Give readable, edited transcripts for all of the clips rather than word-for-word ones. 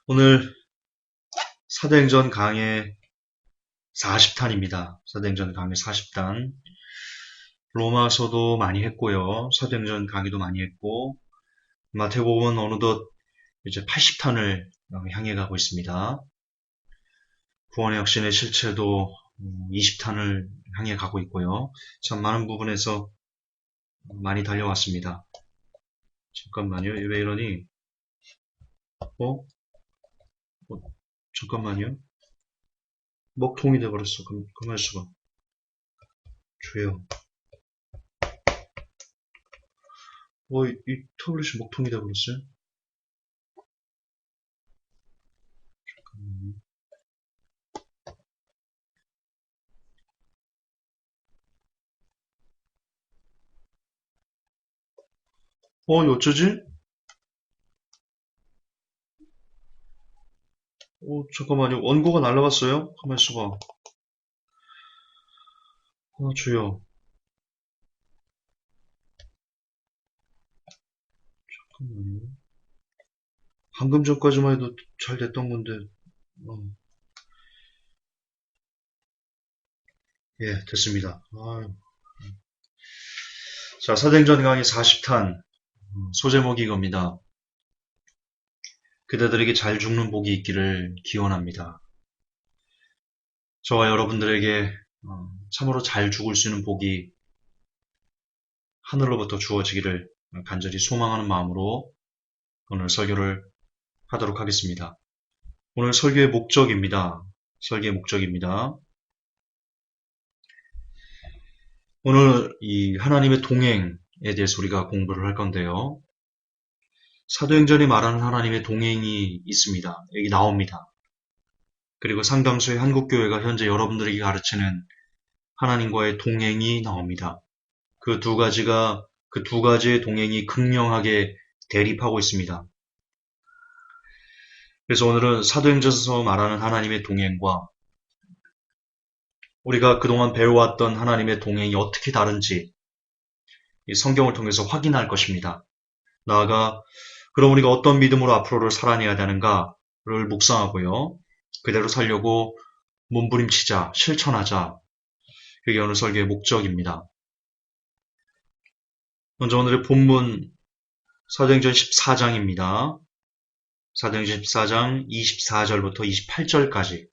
오늘 사도행전 강의 40탄입니다. 사도행전 강의 40탄. 로마서도 많이 했고요. 사도행전 강의도 많이 했고, 마태복음은 어느덧 이제 80탄을 향해 가고 있습니다. 구원의 확신의 실체도 20탄을 향해 가고 있고요. 참 많은 부분에서 많이 달려왔습니다. 잠깐만요. 왜 이러니? 잠깐만요. 먹통이 돼버렸어. 가만 있어봐. 주여. 이 타블렛이 먹통이 돼버렸어요? 잠깐만요. 이거 어쩌지? 잠깐만요. 원고가 날라갔어요? 가만 있어봐. 주여. 잠깐만요. 방금 전까지만 해도 잘 됐던 건데, 예, 됐습니다. 자, 사도행전 강의 40탄, 소제목이 이겁니다. 그대들에게 잘 죽는 복이 있기를 기원합니다. 저와 여러분들에게 참으로 잘 죽을 수 있는 복이 하늘로부터 주어지기를 간절히 소망하는 마음으로 오늘 설교를 하도록 하겠습니다. 오늘 설교의 목적입니다. 오늘 이 하나님의 동행에 대해서 우리가 공부를 할 건데요. 사도행전이 말하는 하나님의 동행이 있습니다. 여기 나옵니다. 그리고 상당수의 한국교회가 현재 여러분들에게 가르치는 하나님과의 동행이 나옵니다. 그 두 가지의 동행이 극명하게 대립하고 있습니다. 그래서 오늘은 사도행전에서 말하는 하나님의 동행과 우리가 그동안 배워왔던 하나님의 동행이 어떻게 다른지 이 성경을 통해서 확인할 것입니다. 나아가 그럼 우리가 어떤 믿음으로 앞으로를 살아내야 되는가를 묵상하고요. 그대로 살려고 몸부림치자, 실천하자. 그게 오늘 설교의 목적입니다. 먼저 오늘의 본문 사도행전 14장입니다. 사도행전 14장 24절부터 28절까지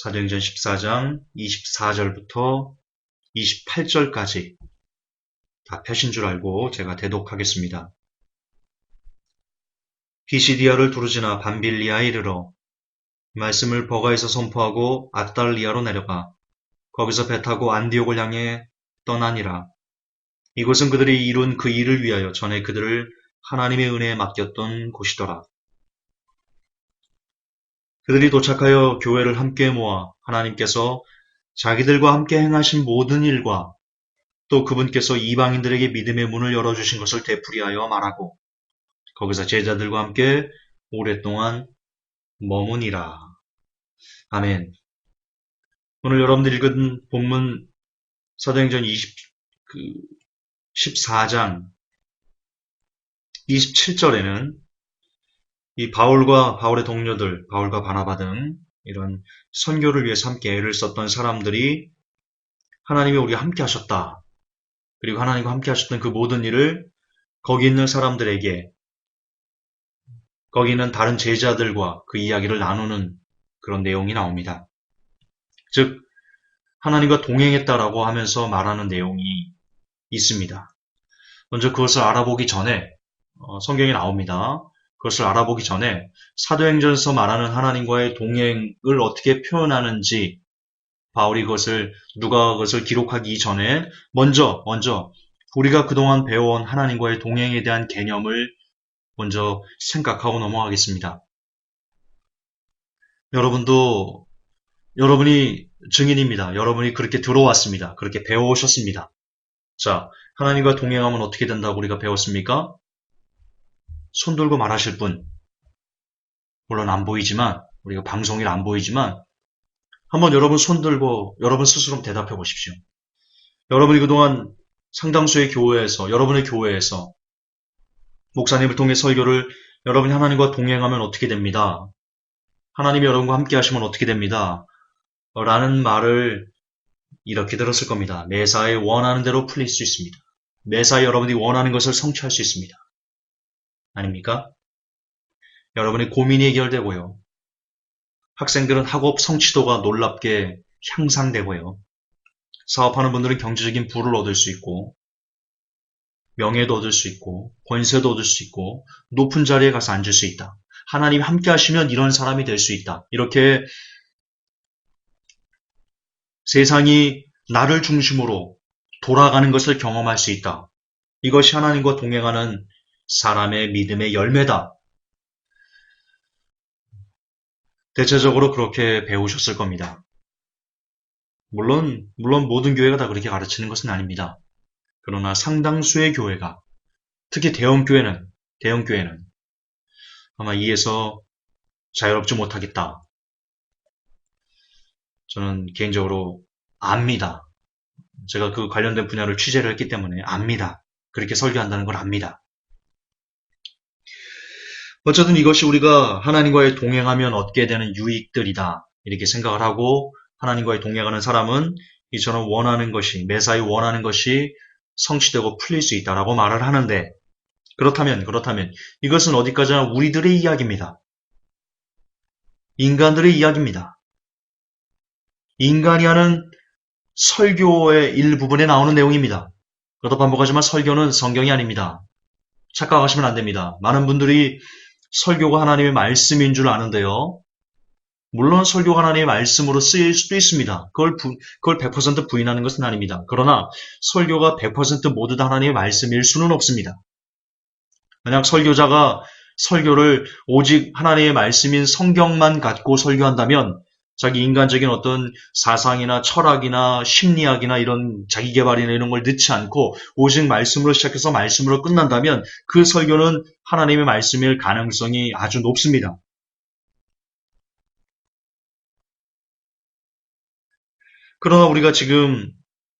사도행전 14장 24절부터 28절까지 다 펴신 줄 알고 제가 대독하겠습니다. 피시디아를 두르지나 밤빌리아에 이르러 말씀을 버가에서 선포하고 아달리아로 내려가 거기서 배 타고 안디옥을 향해 떠나니라. 이곳은 그들이 이룬 그 일을 위하여 전에 그들을 하나님의 은혜에 맡겼던 곳이더라. 그들이 도착하여 교회를 함께 모아 하나님께서 자기들과 함께 행하신 모든 일과 또 그분께서 이방인들에게 믿음의 문을 열어주신 것을 되풀이하여 말하고 거기서 제자들과 함께 오랫동안 머무니라. 아멘. 오늘 여러분들 읽은 본문 사도행전 14장 27절에는 이 바울과 바울의 동료들, 바울과 바나바 등 이런 선교를 위해서 함께 애를 썼던 사람들이 하나님이 우리와 함께 하셨다. 그리고 하나님과 함께 하셨던 그 모든 일을 거기 있는 사람들에게, 거기 있는 다른 제자들과 그 이야기를 나누는 그런 내용이 나옵니다. 즉 하나님과 동행했다라고 하면서 말하는 내용이 있습니다. 먼저 그것을 알아보기 전에 성경에 나옵니다. 그것을 알아보기 전에 사도행전에서 말하는 하나님과의 동행을 어떻게 표현하는지 바울이 누가 그것을 기록하기 전에 먼저 우리가 그동안 배워온 하나님과의 동행에 대한 개념을 먼저 생각하고 넘어가겠습니다. 여러분이 증인입니다. 여러분이 그렇게 들어왔습니다. 그렇게 배워오셨습니다. 자, 하나님과 동행하면 어떻게 된다고 우리가 배웠습니까? 손 들고 말하실 분. 물론 안 보이지만, 우리가 방송일 안 보이지만, 한번 여러분 손 들고 여러분 스스로 대답해 보십시오. 여러분이 그동안 상당수의 교회에서, 여러분의 교회에서 목사님을 통해 설교를 여러분이 하나님과 동행하면 어떻게 됩니다. 하나님이 여러분과 함께 하시면 어떻게 됩니다. 라는 말을 이렇게 들었을 겁니다. 매사에 원하는 대로 풀릴 수 있습니다. 매사에 여러분이 원하는 것을 성취할 수 있습니다. 아닙니까? 여러분의 고민이 해결되고요. 학생들은 학업 성취도가 놀랍게 향상되고요. 사업하는 분들은 경제적인 부를 얻을 수 있고, 명예도 얻을 수 있고, 권세도 얻을 수 있고, 높은 자리에 가서 앉을 수 있다. 하나님이 함께 하시면 이런 사람이 될 수 있다. 이렇게 세상이 나를 중심으로 돌아가는 것을 경험할 수 있다. 이것이 하나님과 동행하는 사람의 믿음의 열매다. 대체적으로 그렇게 배우셨을 겁니다. 물론 모든 교회가 다 그렇게 가르치는 것은 아닙니다. 그러나 상당수의 교회가, 특히 대형교회는 아마 이에서 자유롭지 못하겠다. 저는 개인적으로 압니다. 제가 그 관련된 분야를 취재를 했기 때문에 압니다. 그렇게 설교한다는 걸 압니다. 어쨌든 이것이 우리가 하나님과의 동행하면 얻게 되는 유익들이다. 이렇게 생각을 하고 하나님과의 동행하는 사람은 이처럼 원하는 것이, 매사에 원하는 것이 성취되고 풀릴 수 있다라고 말을 하는데, 그렇다면 이것은 어디까지나 우리들의 이야기입니다. 인간들의 이야기입니다. 인간이 하는 설교의 일부분에 나오는 내용입니다. 그것도 반복하지만 설교는 성경이 아닙니다. 착각하시면 안 됩니다. 많은 분들이 설교가 하나님의 말씀인 줄 아는데요. 물론 설교가 하나님의 말씀으로 쓰일 수도 있습니다. 그걸 100% 부인하는 것은 아닙니다. 그러나 설교가 100% 모두 다 하나님의 말씀일 수는 없습니다. 만약 설교자가 설교를 오직 하나님의 말씀인 성경만 갖고 설교한다면 자기 인간적인 어떤 사상이나 철학이나 심리학이나 이런 자기개발이나 이런 걸 넣지 않고 오직 말씀으로 시작해서 말씀으로 끝난다면 그 설교는 하나님의 말씀일 가능성이 아주 높습니다. 그러나 우리가 지금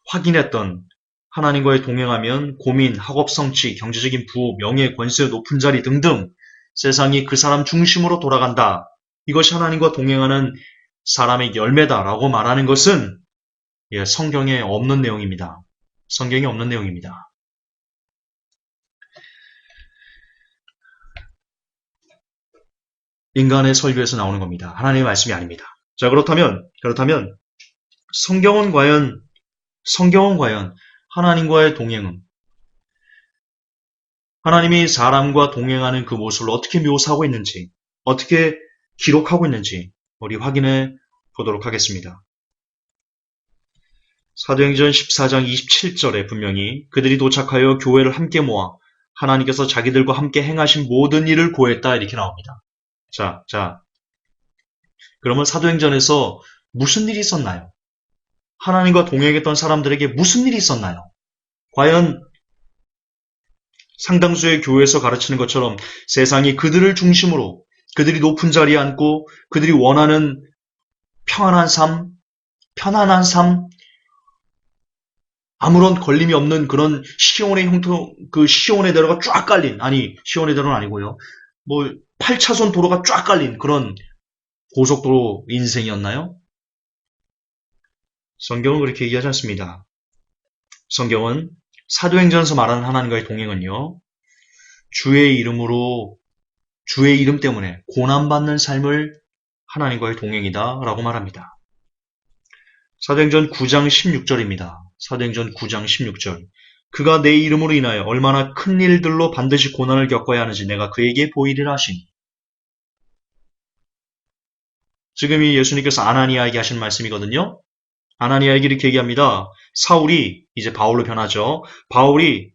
확인했던 하나님과의 동행하면 고민, 학업 성취, 경제적인 부호, 명예, 권세, 높은 자리 등등 세상이 그 사람 중심으로 돌아간다. 이것이 하나님과 동행하는 사람의 열매다라고 말하는 것은 성경에 없는 내용입니다. 성경에 없는 내용입니다. 인간의 설교에서 나오는 겁니다. 하나님의 말씀이 아닙니다. 자, 그렇다면 성경은 과연 하나님과의 동행은 하나님이 사람과 동행하는 그 모습을 어떻게 묘사하고 있는지, 어떻게 기록하고 있는지 우리 확인해 보도록 하겠습니다. 사도행전 14장 27절에 분명히 그들이 도착하여 교회를 함께 모아 하나님께서 자기들과 함께 행하신 모든 일을 고했다 이렇게 나옵니다. 자, 그러면 사도행전에서 무슨 일이 있었나요? 하나님과 동행했던 사람들에게 무슨 일이 있었나요? 과연 상당수의 교회에서 가르치는 것처럼 세상이 그들을 중심으로 그들이 높은 자리에 앉고 그들이 원하는 편안한 삶, 아무런 걸림이 없는 그런 시온의 형통, 그 시온의 대로가 쫙 깔린, 시온의 대로는 아니고요. 8차선 도로가 쫙 깔린 그런 고속도로 인생이었나요? 성경은 그렇게 얘기하지 않습니다. 성경은 사도행전에서 말하는 하나님과의 동행은요, 주의 이름 때문에 고난받는 삶을 하나님과의 동행이다 라고 말합니다. 사도행전 9장 16절입니다. 사도행전 9장 16절. 그가 내 이름으로 인하여 얼마나 큰 일들로 반드시 고난을 겪어야 하는지 내가 그에게 보이리라 하시니. 지금 이 예수님께서 아나니아에게 하신 말씀이거든요. 아나니아에게 이렇게 얘기합니다. 사울이 이제 바울로 변하죠. 바울이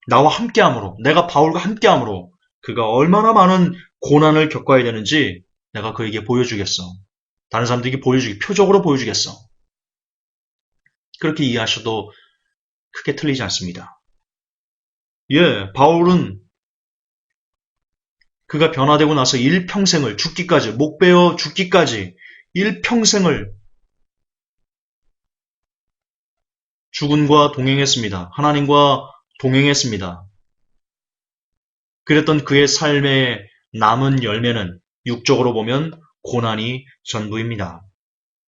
나와 함께함으로, 내가 바울과 함께함으로 그가 얼마나 많은 고난을 겪어야 되는지 내가 그에게 보여주겠어. 다른 사람들에게 표적으로 보여주겠어. 그렇게 이해하셔도 크게 틀리지 않습니다. 바울은 그가 변화되고 나서 일평생을 죽기까지, 목 베어 죽기까지 일평생을 죽음과 동행했습니다. 하나님과 동행했습니다. 그랬던 그의 삶의 남은 열매는 육적으로 보면 고난이 전부입니다.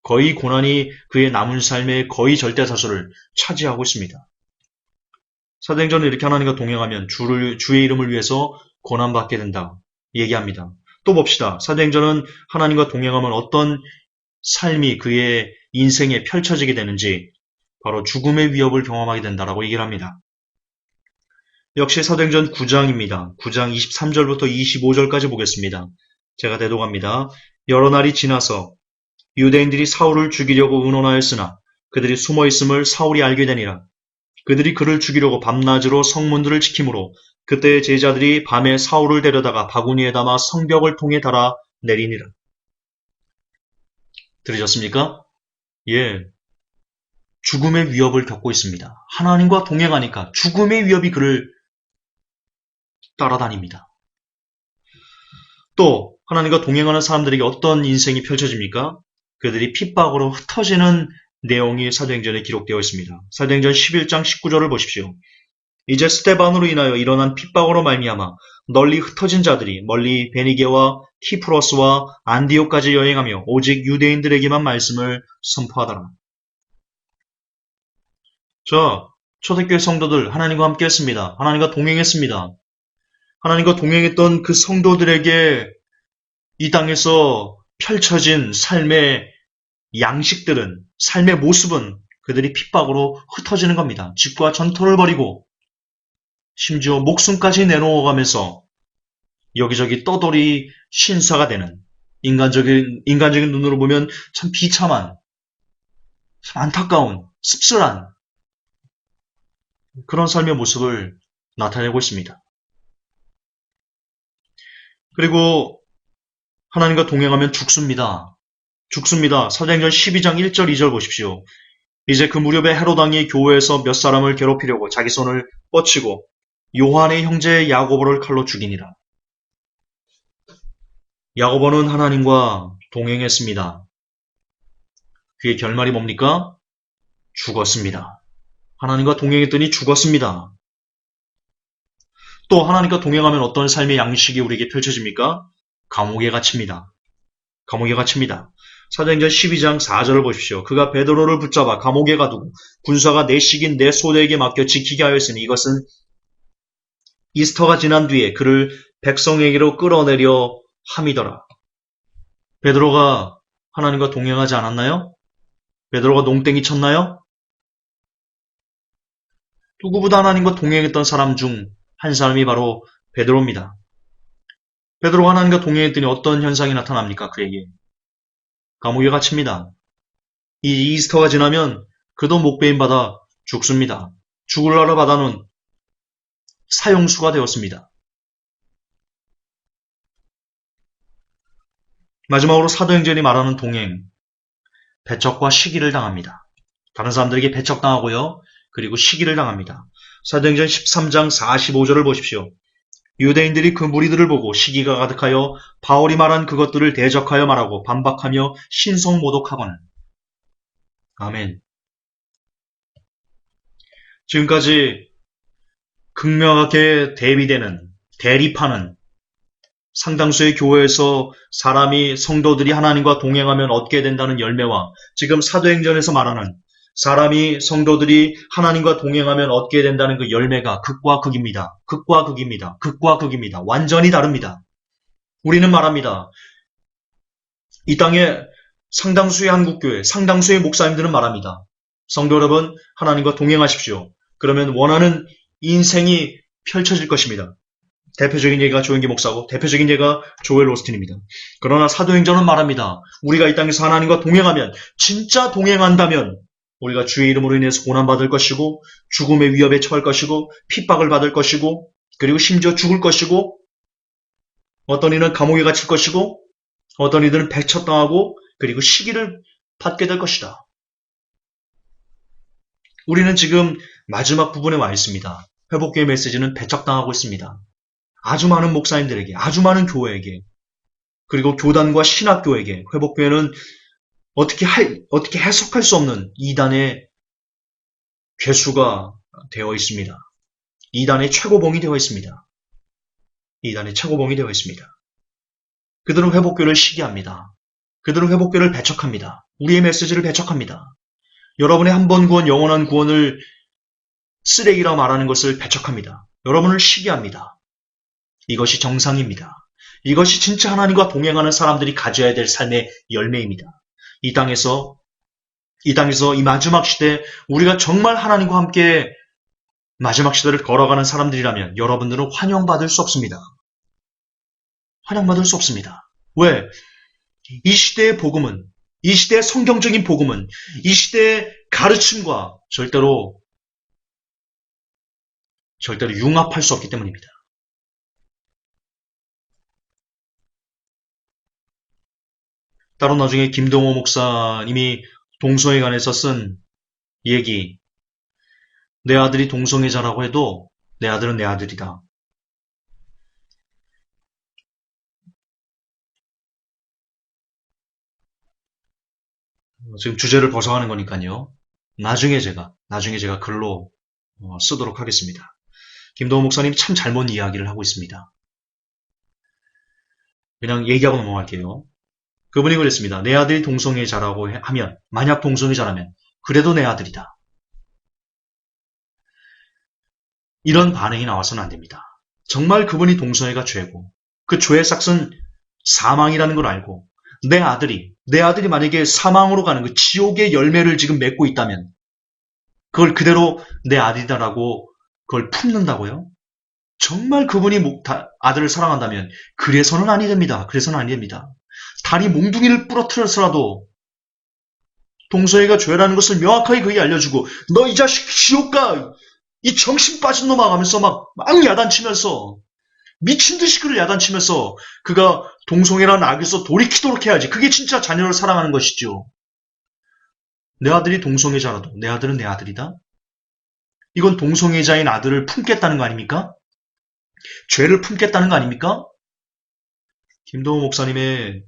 거의 고난이 그의 남은 삶의 거의 절대다수를 차지하고 있습니다. 사도행전은 이렇게 하나님과 동행하면 주의 이름을 위해서 고난받게 된다 얘기합니다. 또 봅시다. 사도행전은 하나님과 동행하면 어떤 삶이 그의 인생에 펼쳐지게 되는지 바로 죽음의 위협을 경험하게 된다라고 얘기를 합니다. 역시 사도행전 9장입니다. 9장 23절부터 25절까지 보겠습니다. 제가 대독합니다. 여러 날이 지나서 유대인들이 사울을 죽이려고 의논하였으나 그들이 숨어있음을 사울이 알게 되니라. 그들이 그를 죽이려고 밤낮으로 성문들을 지키므로 그때의 제자들이 밤에 사울을 데려다가 바구니에 담아 성벽을 통해 달아 내리니라. 들으셨습니까? 예, 죽음의 위협을 겪고 있습니다. 하나님과 동행하니까 죽음의 위협이 그를 따라다닙니다. 또 하나님과 동행하는 사람들에게 어떤 인생이 펼쳐집니까? 그들이 핍박으로 흩어지는 내용이 사도행전에 기록되어 있습니다. 사도행전 11장 19절을 보십시오. 이제 스데반으로 인하여 일어난 핍박으로 말미암아 널리 흩어진 자들이 멀리 베니게와 키프로스와 안디옥까지 여행하며 오직 유대인들에게만 말씀을 선포하더라. 자, 초대교회 성도들 하나님과 함께 했습니다. 하나님과 동행했습니다. 하나님과 동행했던 그 성도들에게 이 땅에서 펼쳐진 삶의 양식들은, 삶의 모습은 그들이 핍박으로 흩어지는 겁니다. 집과 전토를 벌이고 심지어 목숨까지 내놓아가면서 여기저기 떠돌이 신사가 되는 인간적인 눈으로 보면 참 비참한, 참 안타까운, 씁쓸한 그런 삶의 모습을 나타내고 있습니다. 그리고 하나님과 동행하면 죽습니다. 죽습니다. 사도행전 12장 1절 2절 보십시오. 이제 그 무렵에 헤로당이 교회에서 몇 사람을 괴롭히려고 자기 손을 뻗치고 요한의 형제 야고보를 칼로 죽이니라. 야고보는 하나님과 동행했습니다. 그의 결말이 뭡니까? 죽었습니다. 하나님과 동행했더니 죽었습니다. 또 하나님과 동행하면 어떤 삶의 양식이 우리에게 펼쳐집니까? 감옥에 갇힙니다. 감옥에 갇힙니다. 사도행전 12장 4절을 보십시오. 그가 베드로를 붙잡아 감옥에 가두고 군사가 내식인 내 소대에게 맡겨 지키게 하였으니 이것은 이스터가 지난 뒤에 그를 백성에게로 끌어내려 함이더라. 베드로가 하나님과 동행하지 않았나요? 베드로가 농땡이 쳤나요? 누구보다 하나님과 동행했던 사람 중 한 사람이 바로 베드로입니다. 베드로가 하나님과 동행했더니 어떤 현상이 나타납니까? 그에게 감옥에 갇힙니다. 이 이스터가 지나면 그도 목배임 받아 죽습니다. 죽을 나라 받아는 사형수가 되었습니다. 마지막으로 사도행전이 말하는 동행, 배척과 시기를 당합니다. 다른 사람들에게 배척당하고요. 그리고 시기를 당합니다. 사도행전 13장 45절을 보십시오. 유대인들이 그 무리들을 보고 시기가 가득하여 바울이 말한 그것들을 대적하여 말하고 반박하며 신성모독하거늘. 아멘. 지금까지 극명하게 대립하는 상당수의 교회에서 사람이 성도들이 하나님과 동행하면 얻게 된다는 열매와 지금 사도행전에서 말하는 사람이 성도들이 하나님과 동행하면 얻게 된다는 그 열매가 극과 극입니다. 극과 극입니다. 극과 극입니다. 완전히 다릅니다. 우리는 말합니다. 이 땅에 상당수의 한국교회, 상당수의 목사님들은 말합니다. 성도 여러분, 하나님과 동행하십시오. 그러면 원하는 인생이 펼쳐질 것입니다. 대표적인 예가 조영기 목사고 대표적인 예가 조엘 오스틴입니다. 그러나 사도행전은 말합니다. 우리가 이 땅에서 하나님과 동행하면, 진짜 동행한다면 우리가 주의 이름으로 인해서 고난받을 것이고 죽음의 위협에 처할 것이고 핍박을 받을 것이고 그리고 심지어 죽을 것이고 어떤 이는 감옥에 갇힐 것이고 어떤 이들은 배척당하고 그리고 시기를 받게 될 것이다. 우리는 지금 마지막 부분에 와 있습니다. 회복교회 메시지는 배척당하고 있습니다. 아주 많은 목사님들에게, 아주 많은 교회에게, 그리고 교단과 신학교에게 회복교회는 어떻게 해석할 수 없는 이단의 괴수가 되어 있습니다. 이단의 최고봉이 되어 있습니다. 이단의 최고봉이 되어 있습니다. 그들은 회복교를 시기합니다. 그들은 회복교를 배척합니다. 우리의 메시지를 배척합니다. 여러분의 한 번 구원, 영원한 구원을 쓰레기라 말하는 것을 배척합니다. 여러분을 시기합니다. 이것이 정상입니다. 이것이 진짜 하나님과 동행하는 사람들이 가져야 될 삶의 열매입니다. 이 땅에서 이 마지막 시대 우리가 정말 하나님과 함께 마지막 시대를 걸어가는 사람들이라면 여러분들은 환영받을 수 없습니다. 환영받을 수 없습니다. 왜? 이 시대의 복음은, 이 시대의 성경적인 복음은, 이 시대의 가르침과 절대로 융합할 수 없기 때문입니다. 따로 나중에 김동호 목사님이 동성애에 관해서 쓴 얘기, 내 아들이 동성애자라고 해도 내 아들은 내 아들이다. 지금 주제를 벗어가는 거니까요. 나중에 제가 글로 쓰도록 하겠습니다. 김동호 목사님 참 잘못 이야기를 하고 있습니다. 그냥 얘기하고 넘어갈게요. 그분이 그랬습니다. 내 아들이 동성애자라고 하면, 만약 동성애자라면 그래도 내 아들이다. 이런 반응이 나와서는 안 됩니다. 정말 그분이 동성애가 죄고 그 죄의 삭은 사망이라는 걸 알고 내 아들이 만약에 사망으로 가는 그 지옥의 열매를 지금 맺고 있다면 그걸 그대로 내 아들이다라고 그걸 품는다고요? 정말 그분이 아들을 사랑한다면 그래서는 아니 됩니다. 그래서는 아니 됩니다. 다리 몽둥이를 부러뜨려서라도 동성애가 죄라는 것을 명확하게 그에게 알려주고 너 이 자식 지옥 가! 이 정신 빠진 놈아 하면서 막 야단치면서 미친 듯이 그를 야단치면서 그가 동성애라는 악에서 돌이키도록 해야지. 그게 진짜 자녀를 사랑하는 것이죠. 내 아들이 동성애자라도 내 아들은 내 아들이다? 이건 동성애자인 아들을 품겠다는 거 아닙니까? 죄를 품겠다는 거 아닙니까? 김동호 목사님의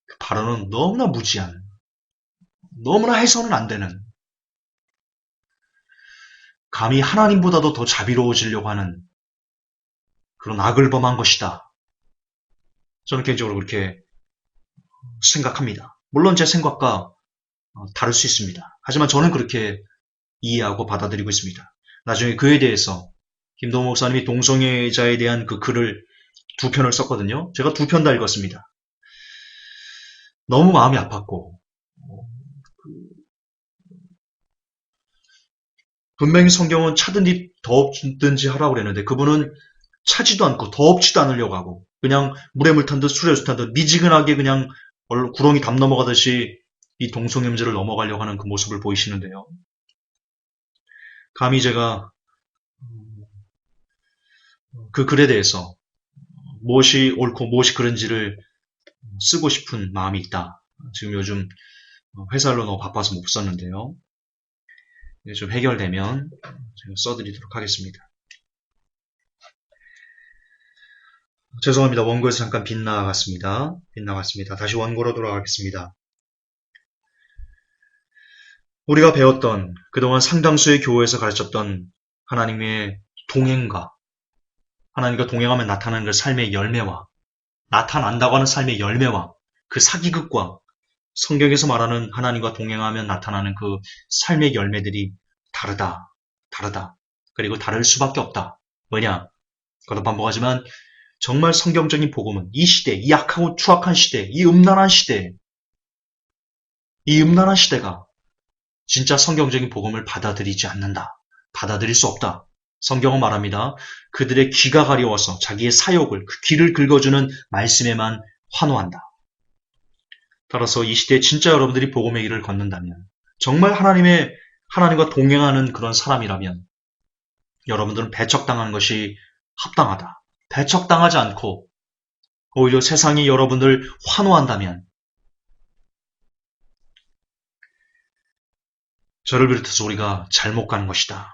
그 발언은 너무나 무지한, 너무나 해서는 안 되는, 감히 하나님보다도 더 자비로워지려고 하는 그런 악을 범한 것이다. 저는 개인적으로 그렇게 생각합니다. 물론 제 생각과 다를 수 있습니다. 하지만 저는 그렇게 이해하고 받아들이고 있습니다. 나중에 그에 대해서 김동호 목사님이 동성애자에 대한 그 글을 2편을 썼거든요. 제가 2편 다 읽었습니다. 너무 마음이 아팠고 분명히 성경은 차든지 더없든지 하라고 그랬는데 그분은 차지도 않고 더없지도 않으려고 하고 그냥 물에 물 탄 듯 술에 술 탄 듯 미지근하게 그냥 구렁이 담 넘어가듯이 이 동성애 문제를 넘어가려고 하는 그 모습을 보이시는데요. 감히 제가 그 글에 대해서 무엇이 옳고 무엇이 그른지를 쓰고 싶은 마음이 있다. 지금 요즘 회사로 너무 바빠서 못 썼는데요. 좀 해결되면 제가 써드리도록 하겠습니다. 죄송합니다. 원고에서 잠깐 빗나갔습니다. 다시 원고로 돌아가겠습니다. 우리가 배웠던 그동안 상당수의 교회에서 가르쳤던 하나님의 동행과 하나님과 동행하면 나타나는 그 삶의 열매와 나타난다고 하는 삶의 열매와 그 사기극과 성경에서 말하는 하나님과 동행하면 나타나는 그 삶의 열매들이 다르다. 그리고 다를 수밖에 없다. 뭐냐? 거듭 반복하지만 정말 성경적인 복음은 이 시대, 이 악하고 추악한 시대, 이 음란한 시대가 진짜 성경적인 복음을 받아들이지 않는다. 받아들일 수 없다. 성경은 말합니다. 그들의 귀가 가려워서 자기의 사욕을, 그 귀를 긁어주는 말씀에만 환호한다. 따라서 이 시대에 진짜 여러분들이 복음의 길을 걷는다면, 정말 하나님과 동행하는 그런 사람이라면, 여러분들은 배척당하는 것이 합당하다. 배척당하지 않고, 오히려 세상이 여러분들 환호한다면, 저를 비롯해서 우리가 잘못 가는 것이다.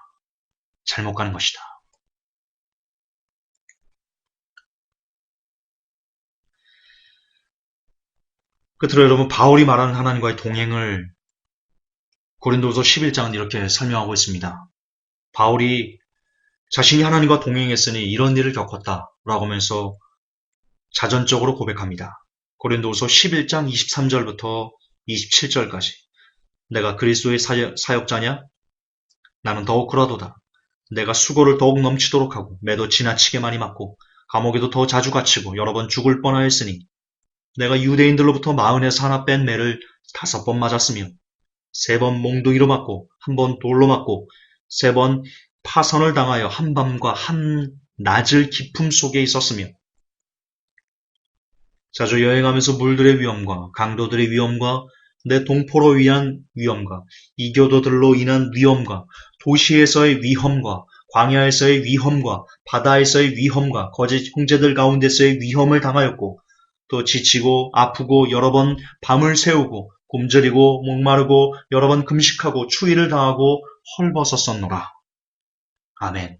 끝으로 여러분, 바울이 말하는 하나님과의 동행을 고린도서 11장은 이렇게 설명하고 있습니다. 바울이 자신이 하나님과 동행했으니 이런 일을 겪었다라고 하면서 자전적으로 고백합니다. 고린도후서 11장 23절부터 27절까지. 내가 그리스도의 사역자냐? 나는 더욱 그러도다. 내가 수고를 더욱 넘치도록 하고 매도 지나치게 많이 맞고 감옥에도 더 자주 갇히고 여러 번 죽을 뻔하였으니 내가 유대인들로부터 마흔에서 하나 뺀 매를 5번 맞았으며 3번 몽둥이로 맞고 1번 돌로 맞고 3번 파선을 당하여 한밤과 한낮을 기품 속에 있었으며 자주 여행하면서 물들의 위험과 강도들의 위험과 내 동포로 위한 위험과 이교도들로 인한 위험과 도시에서의 위험과 광야에서의 위험과 바다에서의 위험과 거짓 형제들 가운데서의 위험을 당하였고 또 지치고 아프고 여러 번 밤을 새우고 굶주리고 목마르고 여러 번 금식하고 추위를 당하고 헐벗었었노라. 아멘.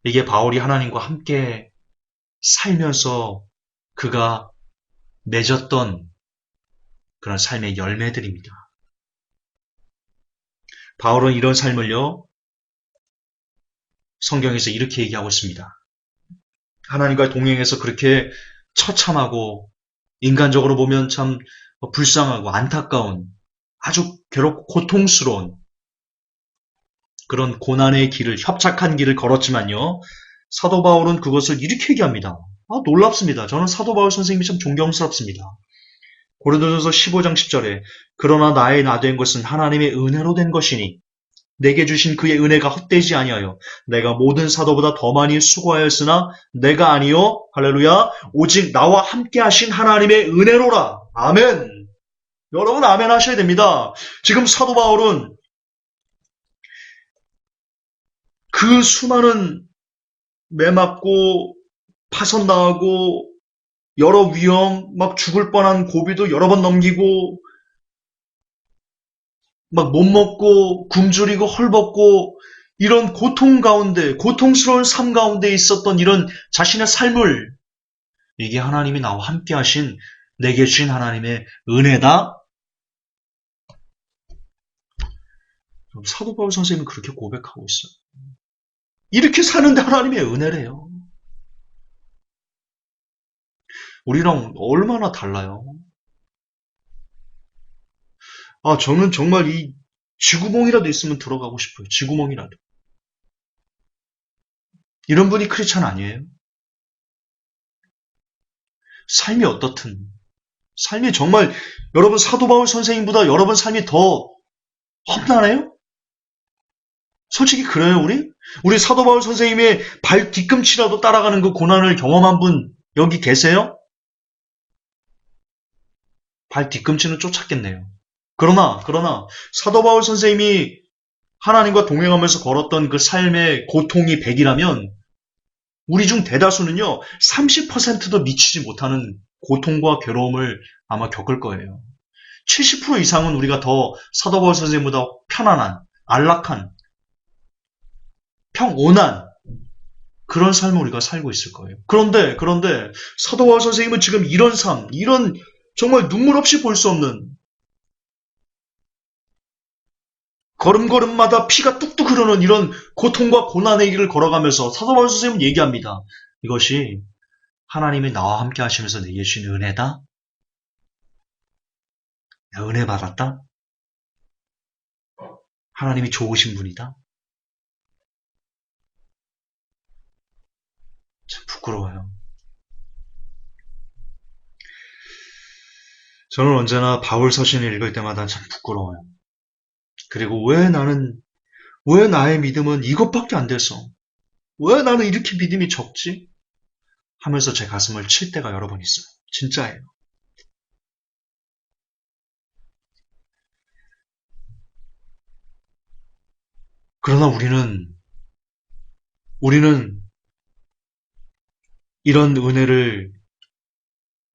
이게 바울이 하나님과 함께 살면서 그가 맺었던 그런 삶의 열매들입니다. 바울은 이런 삶을요, 성경에서 이렇게 얘기하고 있습니다. 하나님과 동행해서 그렇게 처참하고 인간적으로 보면 참 불쌍하고 안타까운 아주 괴롭고 고통스러운 그런 고난의 길을, 협착한 길을 걸었지만요, 사도 바울은 그것을 이렇게 얘기합니다. 놀랍습니다. 저는 사도 바울 선생님이 참 존경스럽습니다. 고린도전서 15장 10절에 그러나 나의 나 된 것은 하나님의 은혜로 된 것이니 내게 주신 그의 은혜가 헛되지 아니하여 내가 모든 사도보다 더 많이 수고하였으나 내가 아니요 할렐루야 오직 나와 함께 하신 하나님의 은혜로라. 아멘. 여러분 아멘 하셔야 됩니다. 지금 사도 바울은 그 수많은 매맞고 파선당하고 여러 위험, 막 죽을 뻔한 고비도 여러 번 넘기고 막 못 먹고 굶주리고 헐벗고 이런 고통 가운데, 고통스러운 삶 가운데 있었던 이런 자신의 삶을 이게 하나님이 나와 함께 하신 내게 주신 하나님의 은혜다. 사도 바울 선생님은 그렇게 고백하고 있어요. 이렇게 사는데 하나님의 은혜래요. 우리랑 얼마나 달라요? 저는 정말 이 쥐구멍이라도 있으면 들어가고 싶어요. 쥐구멍이라도. 이런 분이 크리스찬 아니에요? 삶이 어떻든. 삶이 정말 여러분 사도 바울 선생님보다 여러분 삶이 더 험난해요? 솔직히 그래요, 우리? 우리 사도 바울 선생님의 발 뒤꿈치라도 따라가는 그 고난을 경험한 분 여기 계세요? 발 뒤꿈치는 쫓았겠네요. 그러나 사도 바울 선생님이 하나님과 동행하면서 걸었던 그 삶의 고통이 100이라면 우리 중 대다수는요 30%도 미치지 못하는 고통과 괴로움을 아마 겪을 거예요. 70% 이상은 우리가 더 사도 바울 선생님보다 편안한, 안락한, 평온한 그런 삶을 우리가 살고 있을 거예요. 그런데 사도 바울 선생님은 지금 이런 삶, 이런 정말 눈물 없이 볼 수 없는 걸음걸음마다 피가 뚝뚝 흐르는 이런 고통과 고난의 길을 걸어가면서 사도 바울 선생님은 얘기합니다. 이것이 하나님이 나와 함께 하시면서 내게 주신 은혜다? 내가 은혜 받았다? 하나님이 좋으신 분이다? 참 부끄러워요. 저는 언제나 바울 서신을 읽을 때마다 참 부끄러워요. 그리고 왜 나의 믿음은 이것밖에 안 돼서, 왜 나는 이렇게 믿음이 적지? 하면서 제 가슴을 칠 때가 여러 번 있어요. 진짜예요. 그러나 우리는 이런 은혜를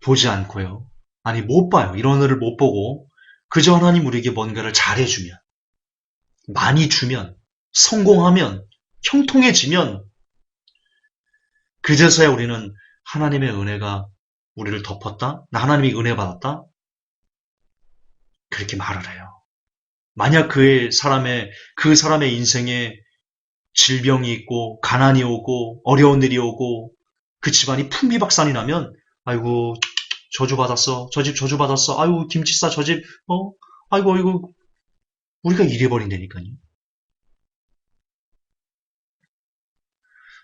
보지 않고요. 아니, 못 봐요. 이런 은혜를 못 보고, 그저 하나님 우리에게 뭔가를 잘해주면, 많이 주면, 성공하면, 형통해지면, 그제서야 우리는 하나님의 은혜가 우리를 덮었다? 나 하나님이 은혜 받았다? 그렇게 말을 해요. 만약 그 사람의 인생에 질병이 있고, 가난이 오고, 어려운 일이 오고, 그 집안이 풍비박산이 나면 아이고 저주받았어. 저 집 저주받았어. 아이고 김치싸 저 집 아이고 아이고 우리가 이래버린다니까요.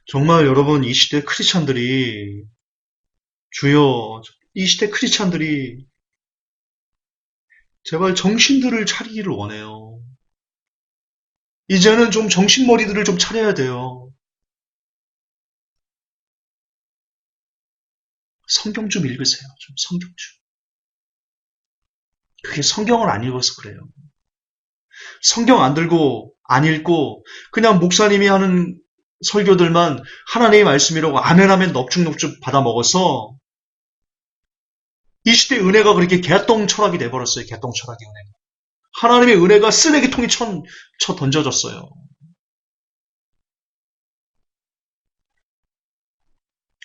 정말 여러분 이 시대 크리스찬들이 주여 이 시대 크리스찬들이 제발 정신들을 차리기를 원해요. 이제는 좀 정신머리들을 좀 차려야 돼요. 성경 좀 읽으세요. 좀 성경 좀. 그게 성경을 안 읽어서 그래요. 성경 안 들고 안 읽고 그냥 목사님이 하는 설교들만 하나님의 말씀이라고 아멘 아멘 넙죽넙죽 받아 먹어서 이 시대 은혜가 그렇게 개똥 철학이 돼버렸어요. 개똥 철학이 은혜가. 하나님의 은혜가 쓰레기통에 쳐 던져졌어요.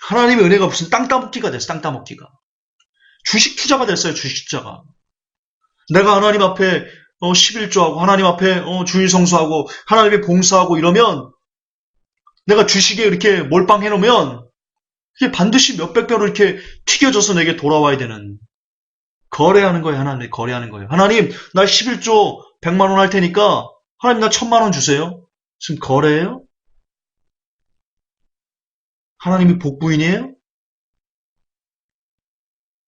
하나님의 은혜가 무슨 땅 따먹기가 됐어. 땅 따먹기가. 주식 투자가 됐어요. 주식 투자가. 내가 하나님 앞에 11조하고 하나님 앞에 주일 성수하고 하나님의 봉사하고 이러면 내가 주식에 이렇게 몰빵해 놓으면 이게 반드시 몇백 배로 이렇게 튀겨져서 내게 돌아와야 되는 거래하는 거예요. 하나님 거래하는 거예요. 하나님 나 11조 100만 원 할 테니까 하나님 나 1000만 원 주세요. 지금 거래예요? 하나님이 복부인이에요?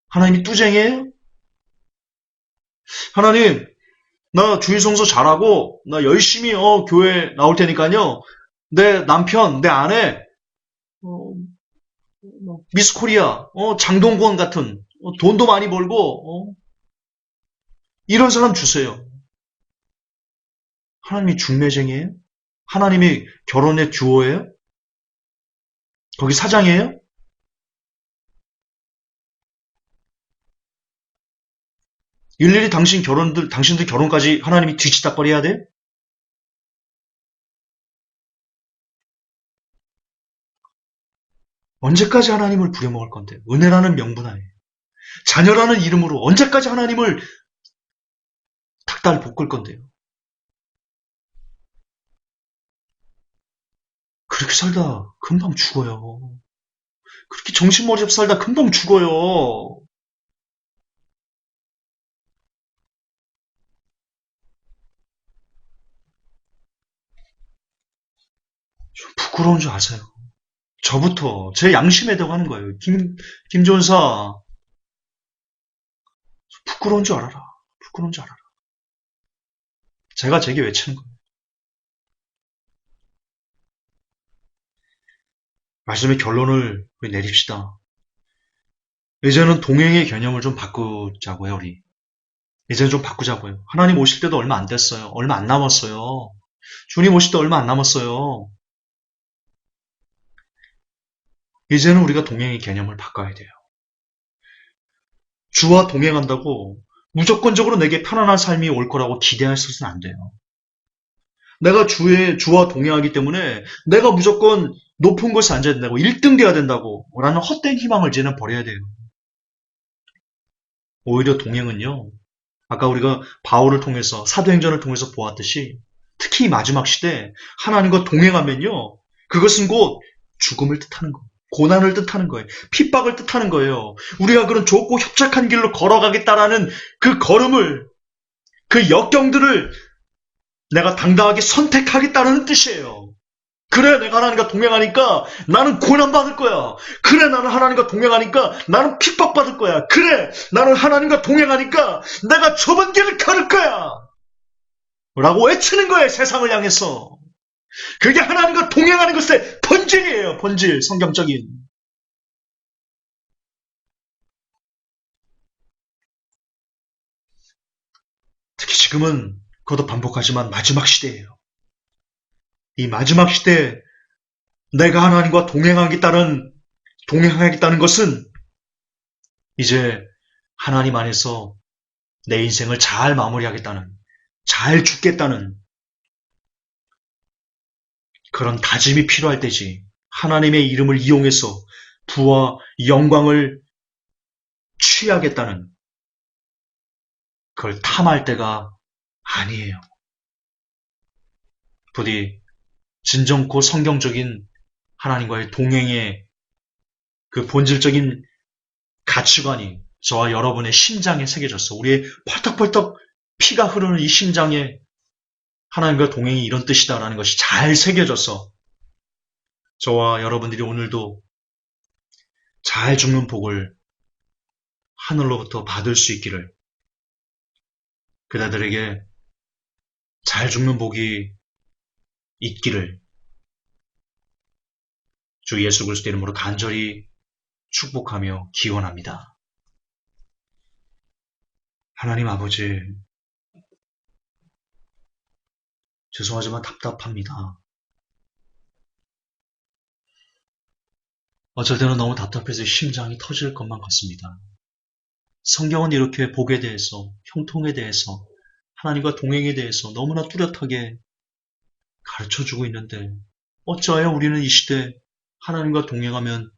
하나님이 뚜쟁이에요? 하나님 나 주일 성수 잘하고 나 열심히 교회 나올 테니까요. 내 남편, 내 아내 미스 코리아, 장동건 같은 돈도 많이 벌고 이런 사람 주세요. 하나님이 중매쟁이에요? 하나님이 결혼의 주어예요? 거기 사장이에요? 일일이 당신들 결혼까지 하나님이 뒤치다거리 해야 돼? 언제까지 하나님을 부려먹을 건데? 은혜라는 명분하에. 자녀라는 이름으로 언제까지 하나님을 닭달 볶을 건데요? 그렇게 살다 금방 죽어요. 그렇게 정신머리 없이 살다 금방 죽어요. 좀 부끄러운 줄 아세요? 저부터 제 양심에 대고 하는 거예요. 김전사 부끄러운 줄 알아라. 부끄러운 줄 알아라. 제가 제게 외치는 거예요. 말씀의 결론을 내립시다. 이제는 동행의 개념을 좀 바꾸자고요, 우리. 이제는 좀 바꾸자고요. 하나님 오실 때도 얼마 안 됐어요. 얼마 안 남았어요. 주님 오실 때 얼마 안 남았어요. 이제는 우리가 동행의 개념을 바꿔야 돼요. 주와 동행한다고 무조건적으로 내게 편안한 삶이 올 거라고 기대하셔서는 안 돼요. 내가 주와 동행하기 때문에 내가 무조건 높은 곳에 앉아야 된다고 1등 돼야 된다고 라는 헛된 희망을 이제는 버려야 돼요. 오히려 동행은요. 아까 우리가 바울을 통해서 사도행전을 통해서 보았듯이 특히 마지막 시대 하나님과 동행하면요. 그것은 곧 죽음을 뜻하는 거예요. 고난을 뜻하는 거예요. 핍박을 뜻하는 거예요. 우리가 그런 좁고 협착한 길로 걸어가겠다라는 그 걸음을 그 역경들을 내가 당당하게 선택하겠다는 뜻이에요. 그래 내가 하나님과 동행하니까 나는 고난받을 거야. 그래 나는 하나님과 동행하니까 나는 핍박받을 거야. 그래 나는 하나님과 동행하니까 내가 좁은 길을 걸을 거야. 라고 외치는 거예요. 세상을 향해서. 그게 하나님과 동행하는 것의 본질이에요. 본질, 성경적인. 특히 지금은 그것도 반복하지만 마지막 시대예요. 이 마지막 시대에 내가 하나님과 동행하겠다는 것은 이제 하나님 안에서 내 인생을 잘 마무리하겠다는, 잘 죽겠다는 그런 다짐이 필요할 때지. 하나님의 이름을 이용해서 부와 영광을 취하겠다는 그걸 탐할 때가 아니에요. 부디 진정코 성경적인 하나님과의 동행의 그 본질적인 가치관이 저와 여러분의 심장에 새겨졌어. 우리의 펄떡펄떡 피가 흐르는 이 심장에 하나님과 동행이 이런 뜻이다라는 것이 잘 새겨져서 저와 여러분들이 오늘도 잘 죽는 복을 하늘로부터 받을 수 있기를, 그대들에게 잘 죽는 복이 있기를 주 예수 그리스도 이름으로 간절히 축복하며 기원합니다. 하나님 아버지, 죄송하지만 답답합니다. 어쩔 때는 너무 답답해서 심장이 터질 것만 같습니다. 성경은 이렇게 복에 대해서, 형통에 대해서, 하나님과 동행에 대해서 너무나 뚜렷하게 가르쳐주고 있는데 어찌하여 우리는 이 시대 하나님과 동행하면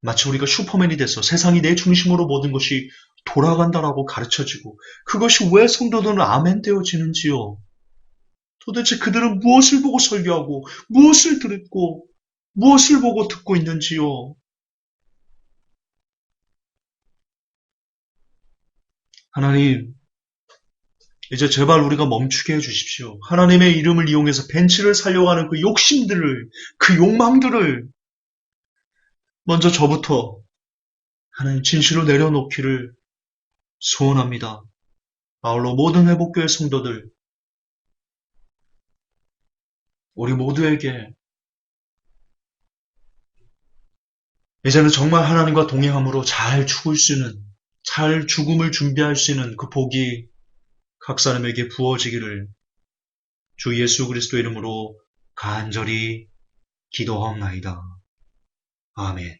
마치 우리가 슈퍼맨이 돼서 세상이 내 중심으로 모든 것이 돌아간다라고 가르쳐지고 그것이 왜 성도들은 아멘 되어지는지요? 도대체 그들은 무엇을 보고 설교하고 무엇을 듣고 무엇을 보고 듣고 있는지요? 하나님, 이제 제발 우리가 멈추게 해주십시오. 하나님의 이름을 이용해서 벤치를 살려고 하는 그 욕심들을, 그 욕망들을 먼저 저부터 하나님 진실로 내려놓기를 소원합니다. 아울러 모든 회복교회 성도들, 우리 모두에게 이제는 정말 하나님과 동행함으로 잘 죽을 수 있는, 잘 죽음을 준비할 수 있는 그 복이 각 사람에게 부어지기를 주 예수 그리스도 이름으로 간절히 기도하옵나이다. 아멘.